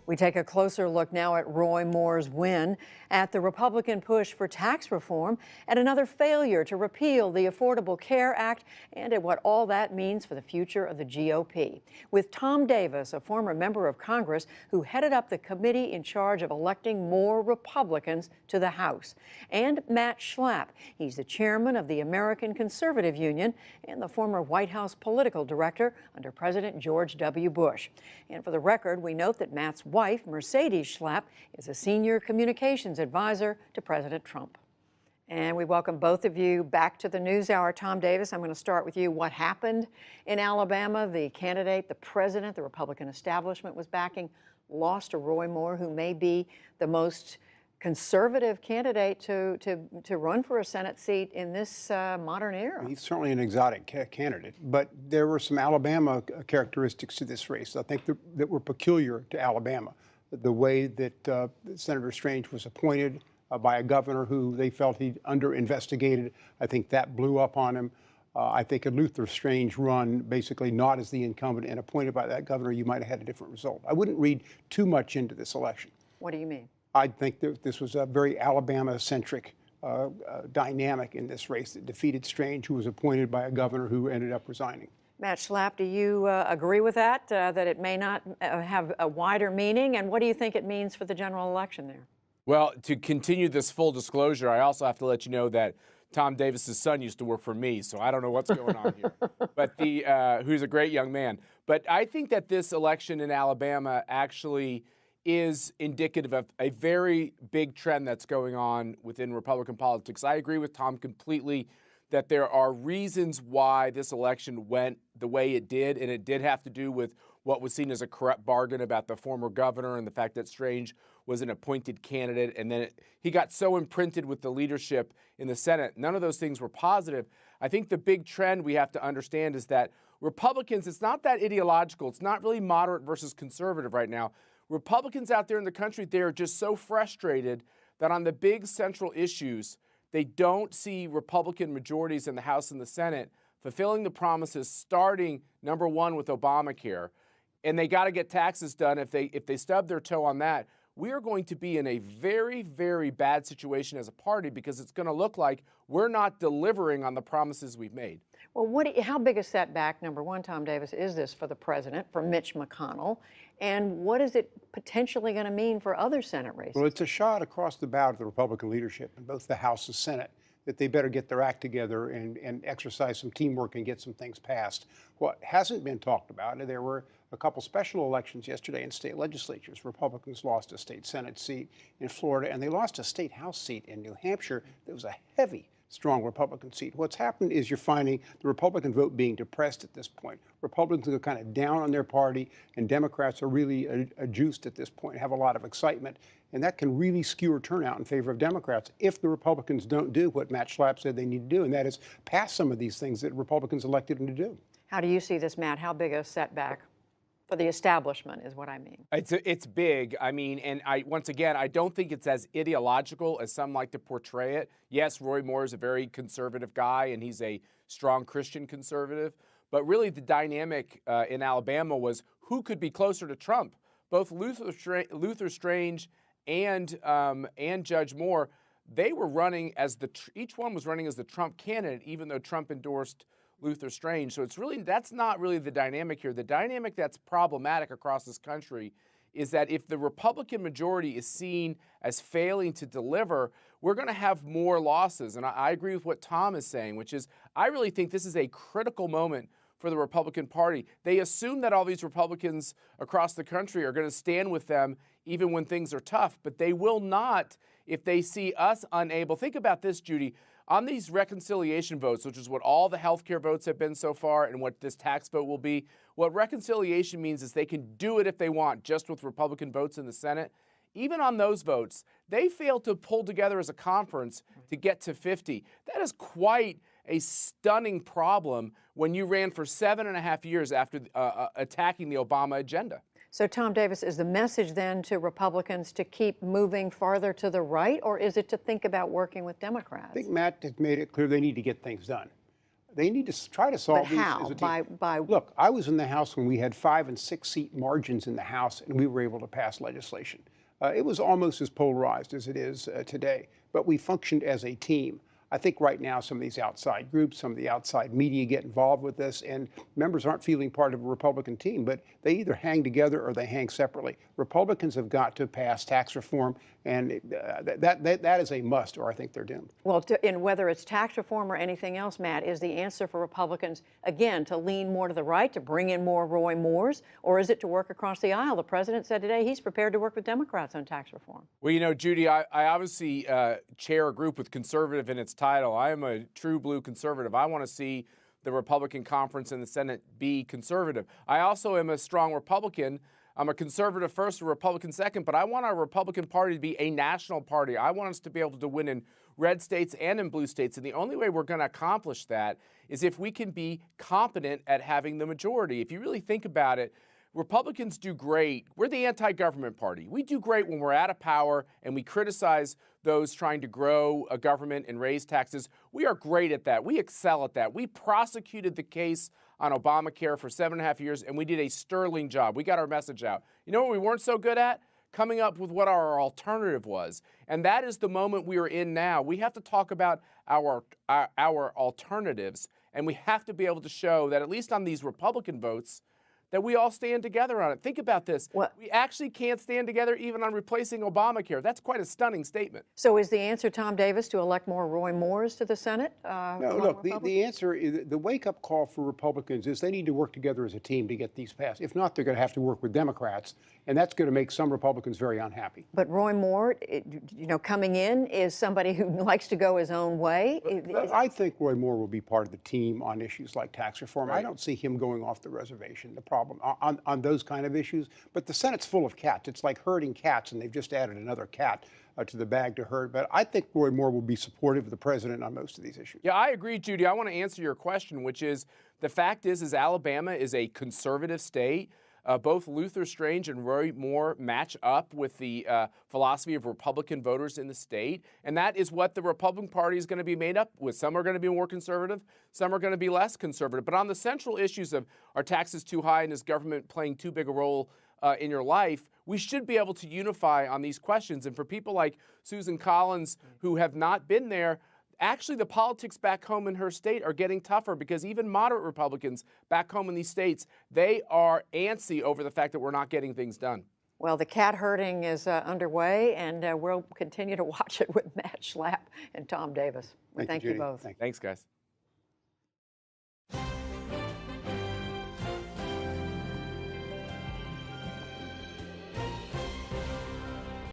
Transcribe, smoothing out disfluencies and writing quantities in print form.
We take a closer look now at Roy Moore's win, at the Republican push for tax reform, at another failure to repeal the Affordable Care Act, and at what all that means for the future of the GOP. With Tom Davis, a former member of Congress who headed up the committee in charge of electing more Republicans to the House, and Matt Schlapp. He's the chairman of the American Conservative Union and the former White House political director under President George W. Bush. And for the record, we note that Matt's wife, Mercedes Schlapp, is a senior communications advisor to President Trump. And we welcome both of you back to the NewsHour. Tom Davis, I'm going to start with you. What happened in Alabama? The candidate, the president, the Republican establishment was backing, lost to Roy Moore, who may be the most conservative candidate to run for a Senate seat in this modern era. He's certainly an exotic candidate, but there were some Alabama characteristics to this race, I think, that were peculiar to Alabama. The way that Senator Strange was appointed by a governor who they felt he'd under-investigated, I think that blew up on him. I think a Luther Strange run, basically not as the incumbent and appointed by that governor, you might have had a different result. I wouldn't read too much into this election. What do you mean? I think that this was a very Alabama-centric dynamic in this race that defeated Strange, who was appointed by a governor who ended up resigning. Matt Schlapp, do you agree with that, that it may not have a wider meaning? And what do you think it means for the general election there? Well, to continue this full disclosure, I also have to let you know that Tom Davis's son used to work for me, so I don't know what's going on here. But who's a great young man. But I think that this election in Alabama actually is indicative of a very big trend that's going on within Republican politics. I agree with Tom completely that there are reasons why this election went the way it did, and it did have to do with what was seen as a corrupt bargain about the former governor and the fact that Strange was an appointed candidate, and then he got so imprinted with the leadership in the Senate. None of those things were positive. I think the big trend we have to understand is that Republicans, it's not that ideological. It's not really moderate versus conservative right now. Republicans out there in the country, they are just so frustrated that on the big central issues, they don't see Republican majorities in the House and the Senate fulfilling the promises, starting, number one, with Obamacare. And they got to get taxes done. If they stub their toe on that, we are going to be in a very, very bad situation as a party, because it's going to look like we're not delivering on the promises we've made. Well, how big a setback, number one, Tom Davis, is this for the president, for Mitch McConnell? And what is it potentially going to mean for other Senate races? Well, it's a shot across the bow to the Republican leadership in both the House and Senate that they better get their act together and exercise some teamwork and get some things passed. What hasn't been talked about, there were a couple special elections yesterday in state legislatures. Republicans lost a state Senate seat in Florida, and they lost a state House seat in New Hampshire. That was a heavy, strong Republican seat. What's happened is you're finding the Republican vote being depressed at this point. Republicans are kind of down on their party, and Democrats are really juiced at this point, have a lot of excitement, and that can really skew turnout in favor of Democrats if the Republicans don't do what Matt Schlapp said they need to do, and that is pass some of these things that Republicans elected them to do. How do you see this, Matt? How big a setback for the establishment is what I mean? It's big. I mean, and once again, I don't think it's as ideological as some like to portray it. Yes, Roy Moore is a very conservative guy, and he's a strong Christian conservative. But really, the dynamic in Alabama was who could be closer to Trump. Both Luther Strange and Judge Moore, they were running as each one was running as the Trump candidate, even though Trump endorsed Luther Strange. So that's not really the dynamic here. The dynamic that's problematic across this country is that if the Republican majority is seen as failing to deliver, we're going to have more losses. And I agree with what Tom is saying, which is I really think this is a critical moment for the Republican Party. They assume that all these Republicans across the country are going to stand with them even when things are tough, but they will not if they see us unable. Think about this, Judy. On these reconciliation votes, which is what all the health care votes have been so far and what this tax vote will be, what reconciliation means is they can do it if they want, just with Republican votes in the Senate. Even on those votes, they failed to pull together as a conference to get to 50. That is quite a stunning problem when you ran for 7.5 years after attacking the Obama agenda. So, Tom Davis, is the message then to Republicans to keep moving farther to the right, or is it to think about working with Democrats? I think Matt has made it clear they need to get things done. They need to try to solve But these how? as a team. By Look, I was in the House when we had 5- and 6-seat margins in the House, and we were able to pass legislation. It was almost as polarized as it is today, but we functioned as a team. I think right now some of these outside groups, some of the outside media get involved with this, and members aren't feeling part of a Republican team, but they either hang together or they hang separately. Republicans have got to pass tax reform, and that is a must, or I think they're doomed. Well, and whether it's tax reform or anything else, Matt, is the answer for Republicans, again, to lean more to the right, to bring in more Roy Moores, or is it to work across the aisle? The president said today he's prepared to work with Democrats on tax reform. Well, you know, Judy, I obviously chair a group with conservative in its title. I am a true blue conservative. I want to see the Republican conference in the Senate be conservative. I also am a strong Republican. I'm a conservative first, a Republican second, but I want our Republican Party to be a national party. I want us to be able to win in red states and in blue states. And the only way we're going to accomplish that is if we can be competent at having the majority. If you really think about it, Republicans do great. We're the anti-government party. We do great when we're out of power and we criticize those trying to grow a government and raise taxes. We are great at that. We excel at that. We prosecuted the case on Obamacare for 7.5 years, and we did a sterling job. We got our message out. You know what we weren't so good at? Coming up with what our alternative was. And that is the moment we are in now. We have to talk about our alternatives, and we have to be able to show that at least on these Republican votes, that we all stand together on it. Think about this. What? We actually can't stand together even on replacing Obamacare. That's quite a stunning statement. So is the answer, Tom Davis, to elect more Roy Moores to the Senate? No, look, the answer is the wake-up call for Republicans is they need to work together as a team to get these passed. If not, they're going to have to work with Democrats, and that's going to make some Republicans very unhappy. But Roy Moore, you know, coming in is somebody who likes to go his own way. I think Roy Moore will be part of the team on issues like tax reform. Right. I don't see him going off the reservation, the problem, on those kind of issues. But the Senate's full of cats. It's like herding cats, and they've just added another cat to the bag to herd. But I think Roy Moore will be supportive of the president on most of these issues. Yeah, I agree, Judy. I want to answer your question, which is the fact is Alabama is a conservative state. Both Luther Strange and Roy Moore match up with the philosophy of Republican voters in the state, and that is what the Republican Party is going to be made up with. Some are going to be more conservative, some are going to be less conservative. But on the central issues of are taxes too high and is government playing too big a role in your life, we should be able to unify on these questions. And for people like Susan Collins who have not been there, actually, the politics back home in her state are getting tougher because even moderate Republicans back home in these states, they are antsy over the fact that we're not getting things done. Well, the cat herding is underway, and we'll continue to watch it with Matt Schlapp and Tom Davis. We thank you both. Thanks, guys.